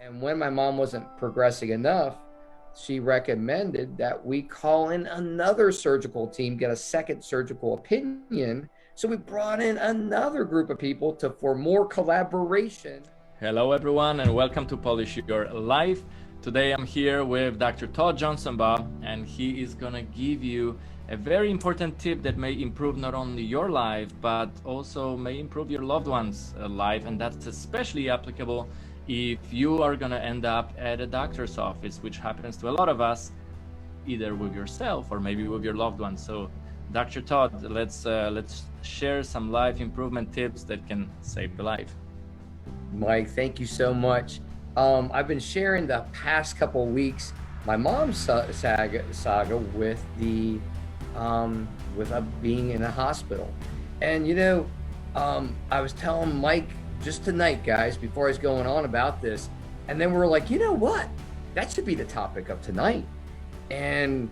And when my mom wasn't progressing enough, she recommended that we call in another surgical team, get a second surgical opinion. So we brought in another group of people for more collaboration. Hello everyone and welcome to Polish Your Life. Today I'm here with Dr. Todd Johnsonbaugh, and he is gonna give you a very important tip that may improve not only your life but also may improve your loved one's life, and that's especially applicable if you are gonna end up at a doctor's office, which happens to a lot of us, either with yourself or maybe with your loved ones. So Dr. Todd, let's share some life improvement tips that can save your life. Mike, thank you so much. I've been sharing the past couple of weeks my mom's saga with being in a hospital, and I was telling Mike just tonight, guys, before I was going on about this, and then we're like, you know what, that should be the topic of tonight. And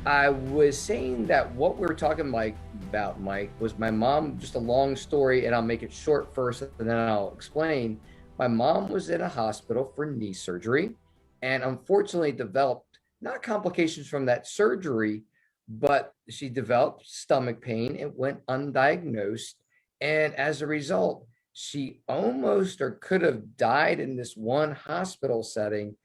I was saying that what we were talking about, Mike, was my mom. Just a long story, and I'll make it short first, and then I'll explain. My mom was in a hospital for knee surgery, and unfortunately developed not complications from that surgery, but she developed stomach pain. It went undiagnosed, and as a result, she almost or could have died in this one hospital setting.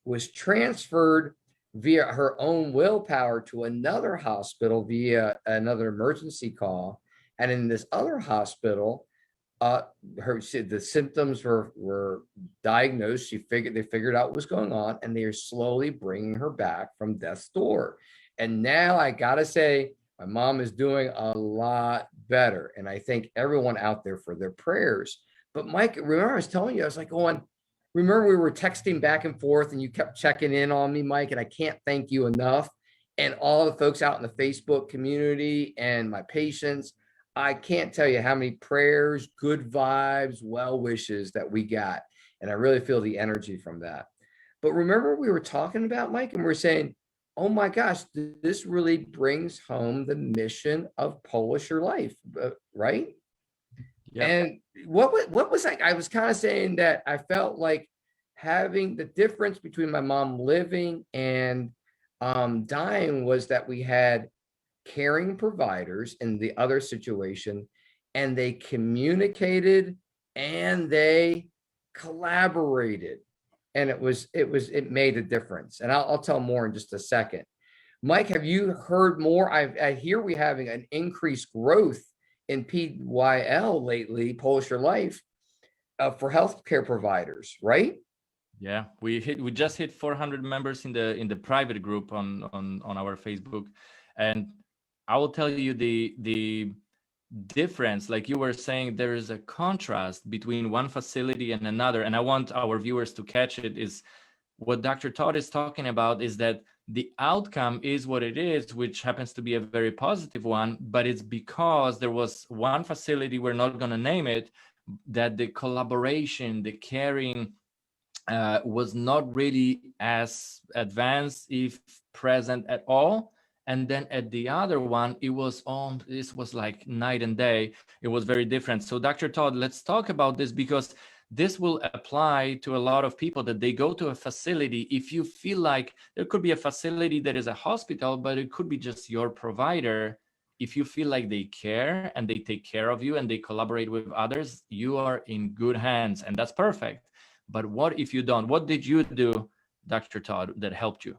Was transferred via her own willpower to another hospital via another emergency call. And in this other hospital, the symptoms were diagnosed. They figured out what was going on, and they are slowly bringing her back from death's door. And now I gotta say, my mom is doing a lot better, and I thank everyone out there for their prayers. But Mike, remember I was telling you, I was like going, remember we were texting back and forth and you kept checking in on me, Mike, and I can't thank you enough. And all the folks out in the Facebook community and my patients, I can't tell you how many prayers, good vibes, well wishes that we got. And I really feel the energy from that. But remember we were talking about, Mike, and we're saying, oh my gosh, this really brings home the mission of Polish Your Life, right? Yeah. And what was like, I was kind of saying that I felt like having the difference between my mom living and dying was that we had caring providers in the other situation, and they communicated and they collaborated, and it made a difference. And I'll tell more in just a second. Mike, have you heard more? I hear we're having an increased growth in PYL lately, Polish Your Life, for healthcare providers, right? Yeah, we just hit 400 members in the private group on our Facebook, and I will tell you the difference. Like you were saying, there is a contrast between one facility and another, and I want our viewers to catch it. Is what Dr. Todd is talking about is that the outcome is what it is, which happens to be a very positive one, but it's because there was one facility, we're not going to name it, that the collaboration, the caring was not really as advanced, if present at all. And then at the other one, this was like night and day. It was very different. So Dr. Todd, let's talk about this, because this will apply to a lot of people that they go to a facility. If you feel like there could be a facility that is a hospital, but it could be just your provider. If you feel like they care and they take care of you and they collaborate with others, you are in good hands, and that's perfect. But what if you don't? What did you do, Dr. Todd, that helped you?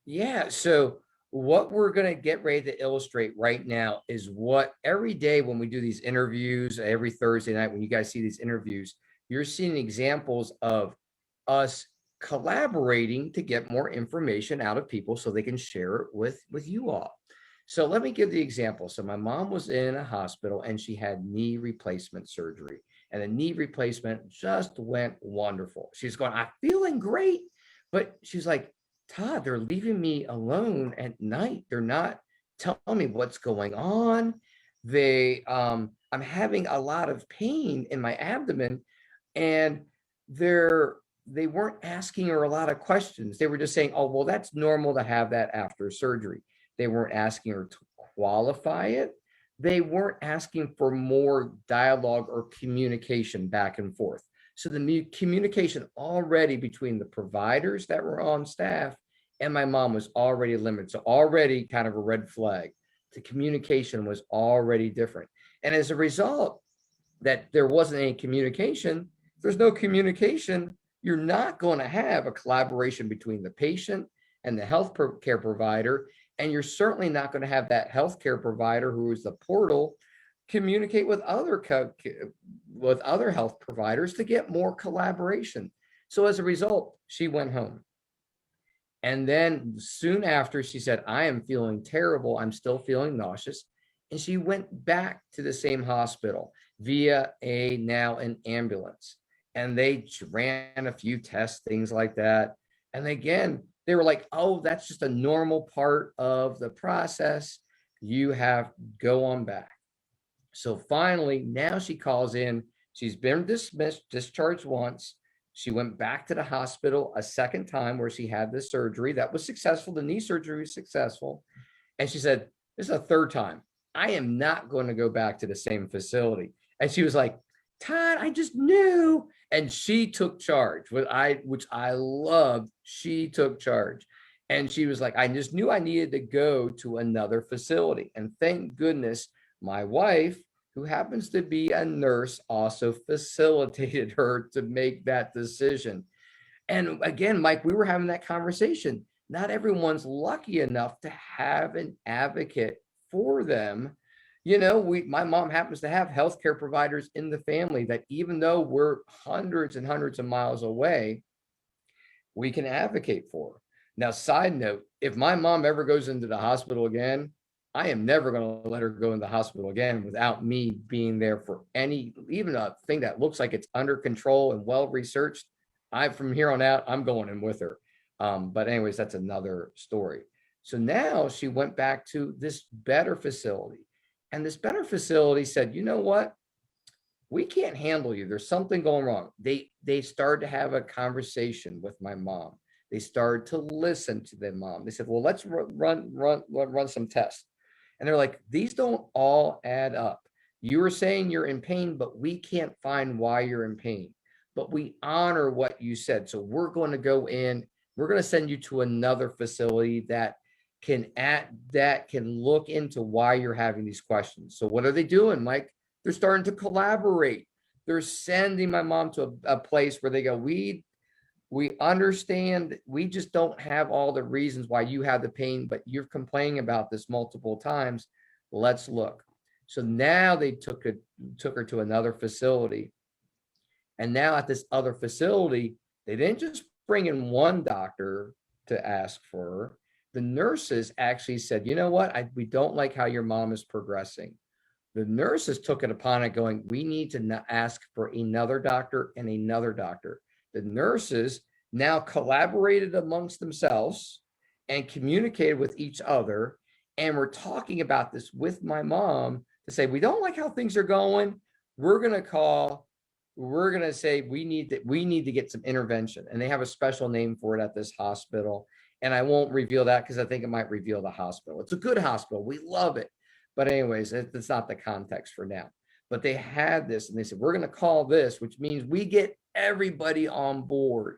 Yeah. So what we're going to get ready to illustrate right now is what every day when we do these interviews, every Thursday night, when you guys see these interviews, you're seeing examples of us collaborating to get more information out of people so they can share it with you all. So let me give the example. So my mom was in a hospital and she had knee replacement surgery, and the knee replacement just went wonderful. She's going, I'm feeling great. But she's like, Todd, they're leaving me alone at night. They're not telling me what's going on. I'm having a lot of pain in my abdomen, and they weren't asking her a lot of questions. They were just saying, oh, well, that's normal to have that after surgery. They weren't asking her to qualify it. They weren't asking for more dialogue or communication back and forth. So the communication already between the providers that were on staff and my mom was already limited. So already kind of a red flag. The communication was already different. And as a result, that there wasn't any communication, if there's no communication, you're not going to have a collaboration between the patient and the health care provider. And you're certainly not going to have that healthcare provider who is the portal communicate with other health providers to get more collaboration. So as a result, she went home. And then soon after, she said, I am feeling terrible. I'm still feeling nauseous. And she went back to the same hospital via an ambulance. And they ran a few tests, things like that. And again, they were like, oh, that's just a normal part of the process. You have go on back. So finally, now she calls in. She's been discharged once. She went back to the hospital a second time where she had the surgery. That was successful. The knee surgery was successful. And she said, this is a third time. I am not going to go back to the same facility. And she was like, Todd, I just knew. And she took charge, which I loved. She took charge. And she was like, I just knew I needed to go to another facility. And thank goodness my wife, who happens to be a nurse, also facilitated her to make that decision. And again, Mike, we were having that conversation. Not everyone's lucky enough to have an advocate for them. You know, my mom happens to have healthcare providers in the family that even though we're hundreds and hundreds of miles away, we can advocate for. Now, side note, if my mom ever goes into the hospital again, I am never going to let her go in the hospital again without me being there for even a thing that looks like it's under control and well-researched. From here on out, I'm going in with her. But anyways, that's another story. So now she went back to this better facility. And this better facility said, you know what? We can't handle you. There's something going wrong. They started to have a conversation with my mom. They started to listen to their mom. They said, well, let's run some tests. And they're like, these don't all add up. You were saying you're in pain, but we can't find why you're in pain. But we honor what you said. So we're going to go in. We're going to send you to another facility that can look into why you're having these questions. So what are they doing, Mike? They're starting to collaborate. They're sending my mom to a place where they go, we understand, we just don't have all the reasons why you have the pain, but you're complaining about this multiple times. Let's look. So now they took her to another facility. And now at this other facility, they didn't just bring in one doctor to ask for her. The nurses actually said, you know what? We don't like how your mom is progressing. The nurses took it upon it going, we need to ask for another doctor and another doctor. The nurses now collaborated amongst themselves and communicated with each other. And we're talking about this with my mom to say, we don't like how things are going. We're going to say, we need to get some intervention. And they have a special name for it at this hospital. And I won't reveal that because I think it might reveal the hospital. It's a good hospital. We love it. But anyways, it's not the context for now. But they had this and they said, we're going to call this, which means we get everybody on board.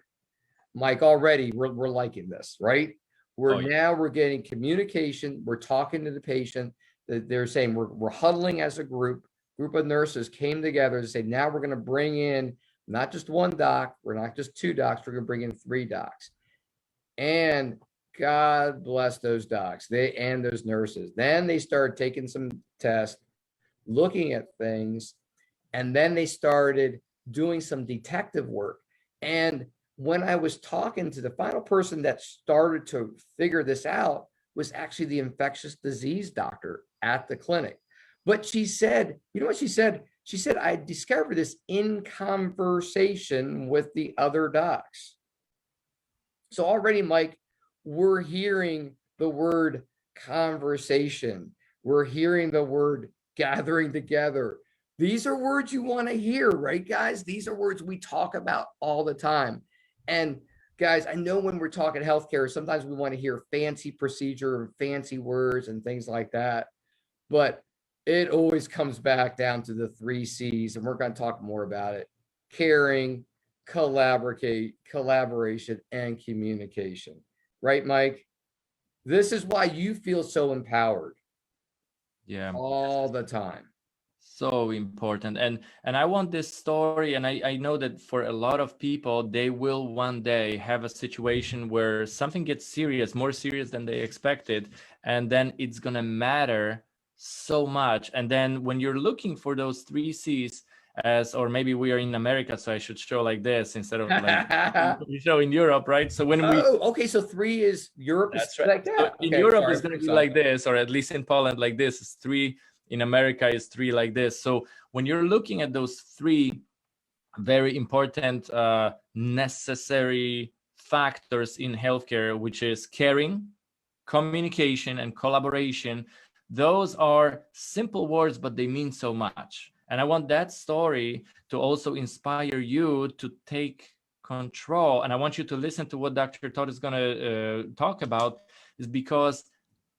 Mike, already we're liking this, right? We're getting communication. We're talking to the patient. They're saying we're huddling as a group of nurses came together to say, now we're going to bring in not just one doc. We're not just two docs. We're going to bring in 3 docs. And God bless those docs, and those nurses. Then they started taking some tests, looking at things, and then they started doing some detective work. And when I was talking to the final person that started to figure this out was actually the infectious disease doctor at the clinic. But she said, you know what she said? She said, I discovered this in conversation with the other docs. So already, Mike, we're hearing the word conversation. We're hearing the word gathering together. These are words you want to hear, right, guys? These are words we talk about all the time. And guys, I know when we're talking healthcare, sometimes we want to hear fancy procedure and fancy words and things like that. But it always comes back down to the 3 C's, and we're going to talk more about it. Caring, collaboration, and communication. Right, Mike? This is why you feel so empowered Yeah. all the time. So important. And I want this story, and I know that for a lot of people, they will one day have a situation where something gets serious, more serious than they expected, and then it's gonna matter so much. And then when you're looking for those three C's, as, or maybe we are in America, so I should show like this instead of like we show in Europe, right? So when we Oh, okay. So three is Europe is that's right. like So that. in Okay, Europe, sorry it's for going to this be up. like this, or at least in Poland, like this. It's three. In America, is three like this. So when you're looking at those three very important, necessary factors in healthcare, which is caring, communication, and collaboration, those are simple words, but they mean so much. And I want that story to also inspire you to take control. And I want you to listen to what Dr. Todd is going to talk about, is because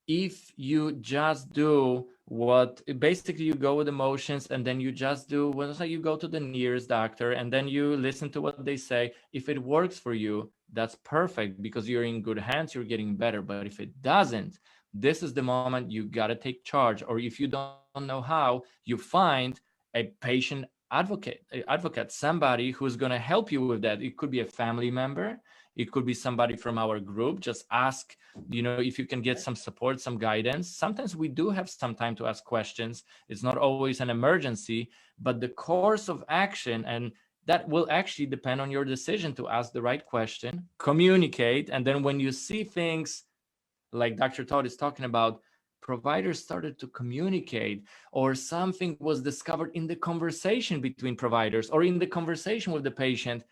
if you just do what basically you go with emotions, and then you just do well, so you go to the nearest doctor and then you listen to what they say. If it works for you, that's perfect, because you're in good hands, you're getting better. But if it doesn't, this is the moment you got to take charge. Or if you don't know how, you find a patient advocate, somebody who's going to help you with that. It could be a family member, it could be somebody from our group. Just ask, if you can get some support, some guidance. Sometimes we do have some time to ask questions. It's not always an emergency, but the course of action, and that will actually depend on your decision to ask the right question, communicate. And then when you see things like Dr. Todd is talking about, providers started to communicate, or something was discovered in the conversation between providers or in the conversation with the patient,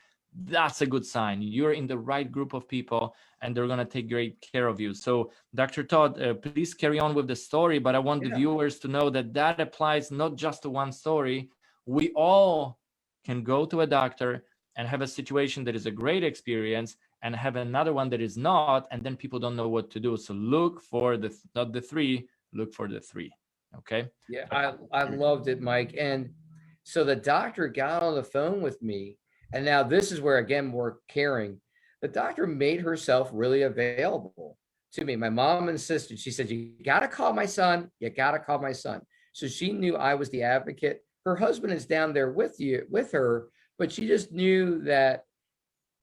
that's a good sign. You're in the right group of people, and they're going to take great care of you. So, Dr. Todd, please carry on with the story, but I want the Yeah. viewers to know that that applies not just to one story. We all can go to a doctor and have a situation that is a great experience, and have another one that is not, and then people don't know what to do. So look for the not the three, look for the three. Okay. Yeah, I loved it, Mike. And so the doctor got on the phone with me, and now this is where again we're caring. The doctor made herself really available to me. My mom insisted. She said, "You got to call my son. You got to call my son." So she knew I was the advocate. Her husband is down there with her, but she just knew that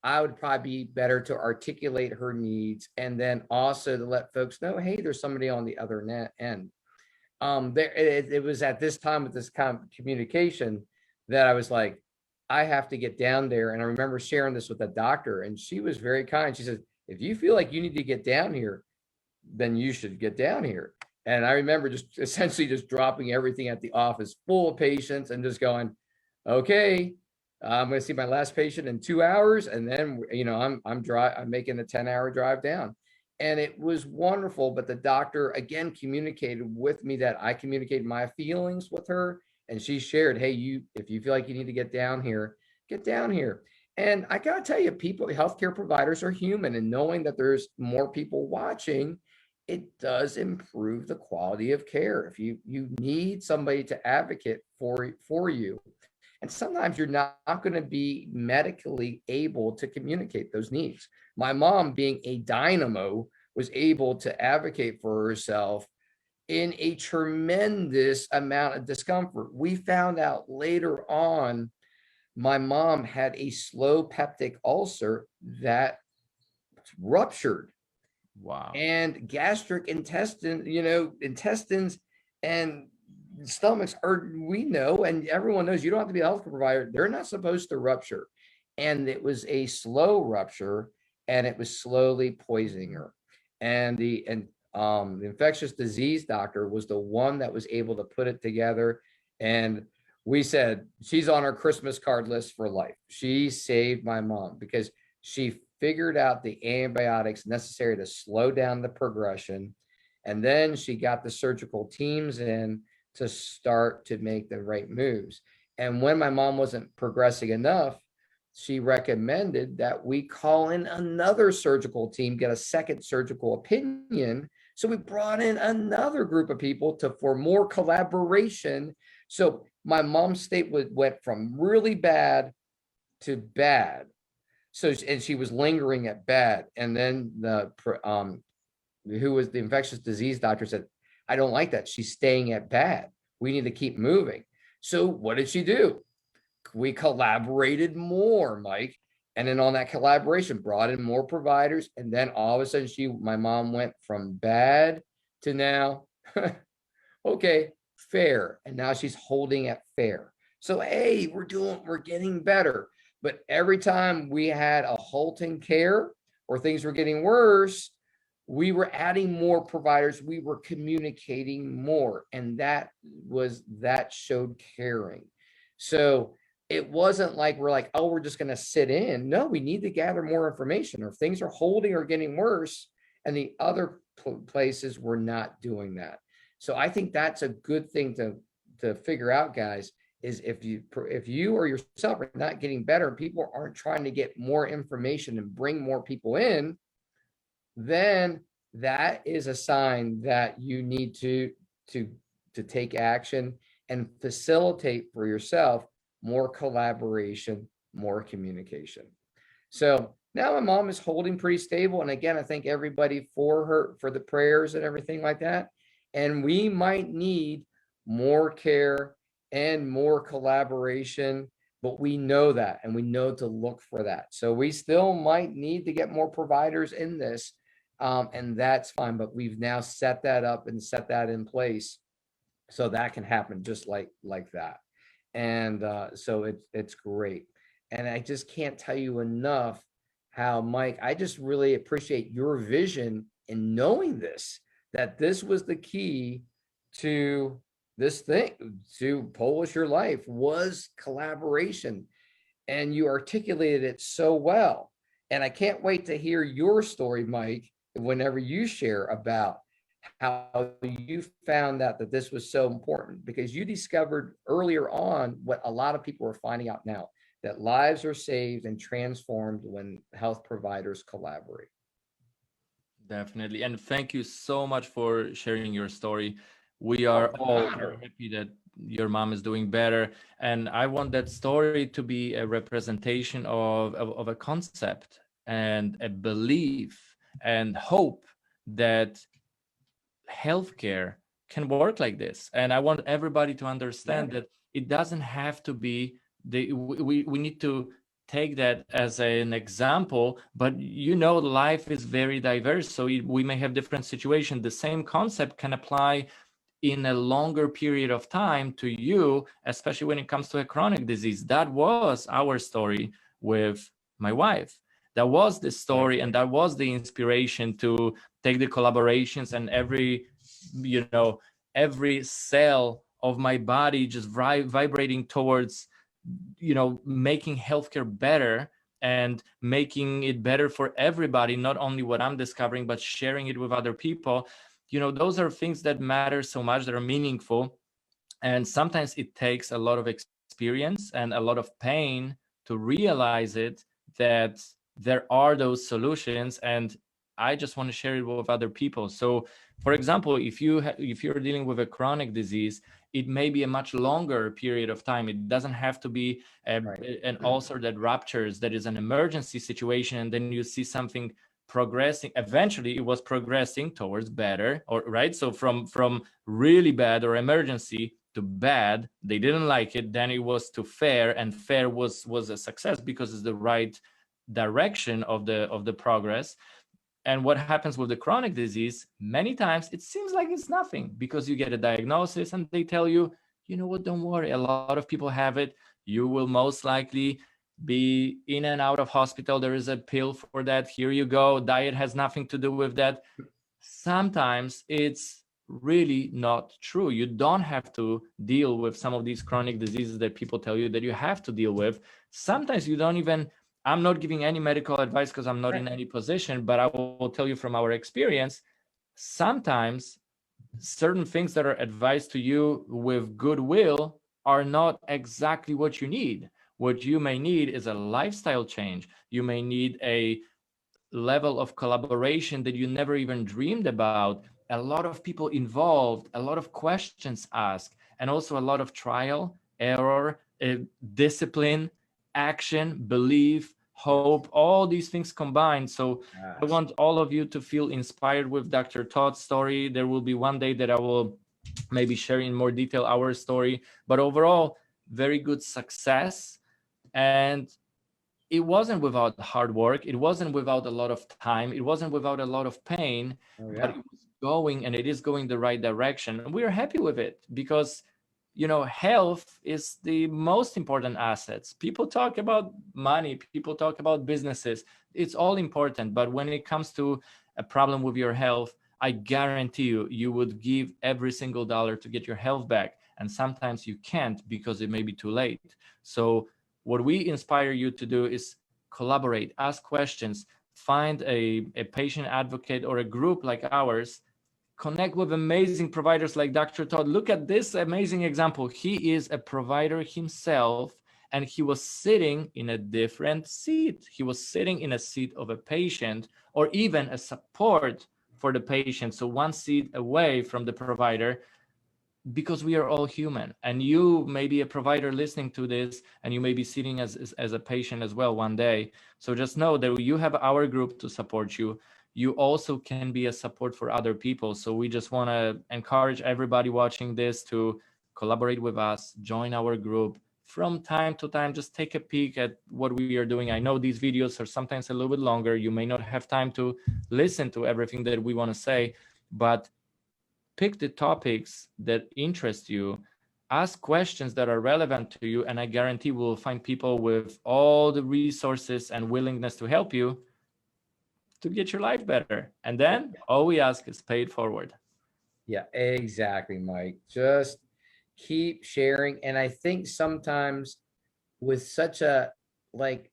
I would probably be better to articulate her needs, and then also to let folks know, hey, there's somebody on the other end. It was at this time with this kind of communication that I was like, I have to get down there. And I remember sharing this with a doctor, and she was very kind. She says, if you feel like you need to get down here, then you should get down here. And I remember just essentially just dropping everything at the office full of patients and just going, okay, I'm going to see my last patient in 2 hours, and then I'm making a 10-hour drive down. And it was wonderful. But the doctor again communicated with me that I communicated my feelings with her, and she shared, hey, if you feel like you need to get down here, get down here. And I gotta tell you, people, healthcare providers are human, and knowing that there's more people watching, it does improve the quality of care. If you need somebody to advocate for you, and sometimes you're not going to be medically able to communicate those needs. My mom, being a dynamo, was able to advocate for herself in a tremendous amount of discomfort. We found out later on my mom had a slow peptic ulcer that ruptured, Wow. and gastric intestine, intestines and stomachs are, we know, and everyone knows, you don't have to be a healthcare provider, they're not supposed to rupture. And it was a slow rupture, and it was slowly poisoning her. And the infectious disease doctor was the one that was able to put it together. And we said, she's on our Christmas card list for life. She saved my mom because she figured out the antibiotics necessary to slow down the progression. And then she got the surgical teams in to start to make the right moves. And when my mom wasn't progressing enough, she recommended that we call in another surgical team, get a second surgical opinion. So we brought in another group of people for more collaboration. So my mom's state went from really bad to bad. So, and she was lingering at bad. And then who was the infectious disease doctor said, I don't like that. She's staying at bad. We need to keep moving. So what did she do? We collaborated more, Mike. And then on that collaboration, brought in more providers. And then all of a sudden, my mom went from bad to now, okay, fair. And now she's holding at fair. So, hey, we're getting better. But every time we had a halting care or things were getting worse, we were adding more providers. We were communicating more. And that showed caring. So it wasn't like we're like, oh, we're just going to sit in. No, we need to gather more information. Or if things are holding or getting worse, and the other places were not doing that. So I think that's a good thing to figure out, guys, is if you or yourself are not getting better, people aren't trying to get more information and bring more people in, then that is a sign that you need to take action and facilitate for yourself more collaboration, more communication. So now my mom is holding pretty stable. And again, I thank everybody for the prayers and everything like that. And we might need more care and more collaboration, but we know that, and we know to look for that. So we still might need to get more providers in this, and that's fine. But we've now set that up and set that in place, so that can happen just like that. And so it's great. And I just can't tell you enough how, Mike, I just really appreciate your vision in knowing this, that this was the key to this thing, to Polish Your Life, was collaboration. And you articulated it so well. And I can't wait to hear your story, Mike, whenever you share about how you found out that this was so important, because you discovered earlier on what a lot of people are finding out now, that lives are saved and transformed when health providers collaborate. Definitely. And thank you so much for sharing your story. We are all very happy that your mom is doing better. And I want that story to be a representation of a concept and a belief and hope that healthcare can work like this. And I want everybody to understand that it doesn't have to be we need to take that as an example, but life is very diverse, so we may have different situations. The same concept can apply in a longer period of time to you, especially when it comes to a chronic disease. That was our story with my wife. That was the story, and that was the inspiration to take the collaborations, and every cell of my body just vibrating towards making healthcare better and making it better for everybody, not only what I'm discovering, but sharing it with other people. Those are things that matter so much, that are meaningful. And sometimes it takes a lot of experience and a lot of pain to realize it, that there are those solutions. And I just want to share it with other people. So, for example, if you're dealing with a chronic disease, it may be a much longer period of time. It doesn't have to be an ulcer that ruptures, that is an emergency situation, and then you see something progressing. Eventually it was progressing towards better, or right, so from really bad or emergency to bad, they didn't like it, then it was to fair, and fair was a success because it's the right direction of the progress. And what happens with the chronic disease, many times it seems like it's nothing, because you get a diagnosis and they tell you, you know what, don't worry, a lot of people have it, you will most likely be in and out of hospital, there is a pill for that, here you go, diet has nothing to do with that. Sometimes it's really not true. You don't have to deal with some of these chronic diseases that people tell you that you have to deal with. Sometimes you don't even, I'm not giving any medical advice because I'm not in any position, but I will tell you from our experience, sometimes certain things that are advised to you with goodwill are not exactly what you need. What you may need is a lifestyle change. You may need a level of collaboration that you never even dreamed about, a lot of people involved, a lot of questions asked, and also a lot of trial, error, discipline, action, belief, hope, all these things combined. So I Yes. want all of you to feel inspired with Dr. Todd's story. There will be one day that I will maybe share in more detail our story, but overall, very good success. And it wasn't without hard work. It wasn't without a lot of time. It wasn't without a lot of pain, Oh, but yeah. it was going, and it is going the right direction. And we're happy with it because, you know, health is the most important assets. People talk about money, people talk about businesses. It's all important. But when it comes to a problem with your health, I guarantee you, you would give every single dollar to get your health back. And sometimes you can't because it may be too late. So what we inspire you to do is collaborate, ask questions, find a patient advocate or a group like ours, connect with amazing providers like Dr. Todd. Look at this amazing example. He is a provider himself, and he was sitting in a different seat. He was sitting in a seat of a patient, or even a support for the patient. So one seat away from the provider, because we are all human. And you may be a provider listening to this, and you may be sitting as a patient as well one day. So just know that you have our group to support you. You also can be a support for other people. So we just want to encourage everybody watching this to collaborate with us, join our group. From time to time, just take a peek at what we are doing. I know these videos are sometimes a little bit longer. You may not have time to listen to everything that we want to say, but pick the topics that interest you, ask questions that are relevant to you, and I guarantee we'll find people with all the resources and willingness to help you to get your life better. And then all we ask is pay it forward. Yeah, exactly, Mike. Just keep sharing. And I think sometimes with such a, like,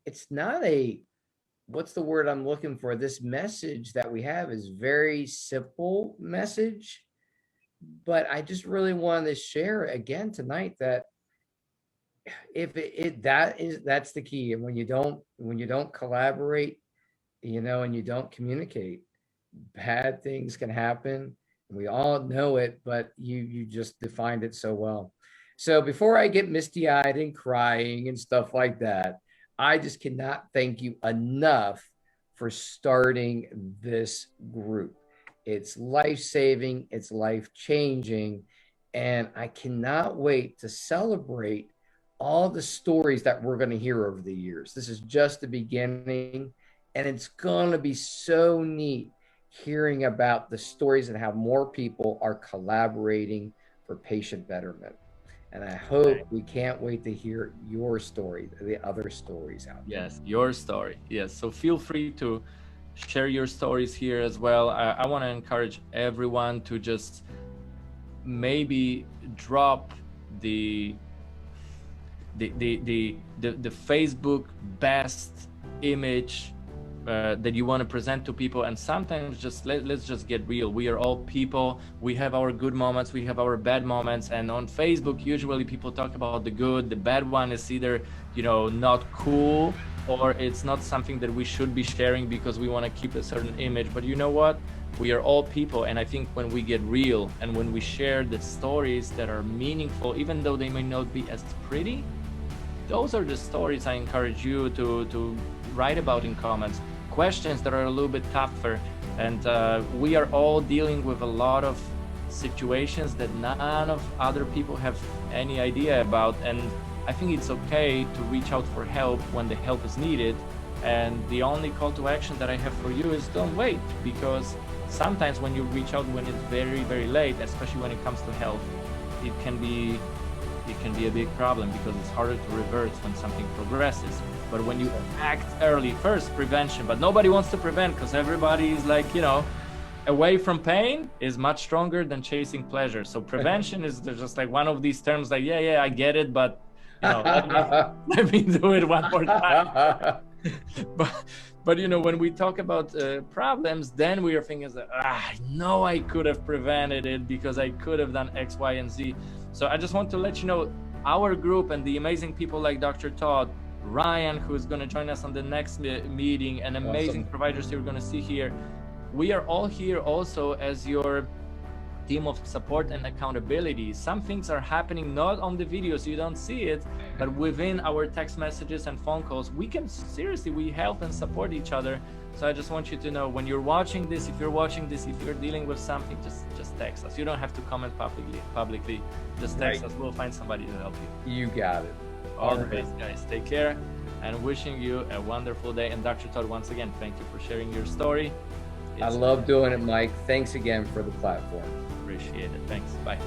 it's not a, what's the word I'm looking for? This message that we have is very simple message, but I just really wanted to share again tonight that if that's the key. And when you don't collaborate, you know, and you don't communicate, bad things can happen. We all know it, but you just defined it so well. So before I get misty-eyed and crying and stuff like that, I just cannot thank you enough for starting this group. It's life-saving, it's life-changing, and I cannot wait to celebrate all the stories that we're going to hear over the years. This is just the beginning, and it's going to be so neat hearing about the stories and how more people are collaborating for patient betterment. And I hope we can't wait to hear your story, the other stories out there. Yes, your story. Yes. So feel free to share your stories here as well. I want to encourage everyone to just maybe drop the Facebook best image that you want to present to people. And sometimes just let's just get real. We are all people. We have our good moments, we have our bad moments, and on Facebook usually people talk about the good. The bad one is either, you know, not cool, or it's not something that we should be sharing because we want to keep a certain image. But you know what, we are all people, and I think when we get real and when we share the stories that are meaningful, even though they may not be as pretty, those are the stories I encourage you to write about in comments. Questions that are a little bit tougher, and we are all dealing with a lot of situations that none of other people have any idea about, and I think it's okay to reach out for help when the help is needed. And the only call to action that I have for you is don't wait, because sometimes when you reach out when it's very, very late, especially when it comes to health, it can be a big problem because it's harder to reverse when something progresses. But when you act early, first prevention, but nobody wants to prevent because everybody is like, you know, away from pain is much stronger than chasing pleasure. So prevention is just like one of these terms like, yeah, I get it, but you know, let me do it one more time. But you know, when we talk about problems, then we are thinking that I know I could have prevented it because I could have done X, Y, and Z. So I just want to let you know, our group and the amazing people like Dr. Todd, Ryan, who is going to join us on the next meeting, and amazing providers you're going to see here. We are all here also as your team of support and accountability. Some things are happening not on the videos, you don't see it, but within our text messages and phone calls, we can seriously, we help and support each other. So I just want you to know, when you're watching this, if you're dealing with something, just text us. You don't have to comment publicly. Just text us. We'll find somebody to help you. You got it. All the best, guys. Take care, and wishing you a wonderful day. And Dr. Todd, once again, thank you for sharing your story. I love doing it, Mike. Thanks again for the platform. Appreciate it. Thanks. Bye.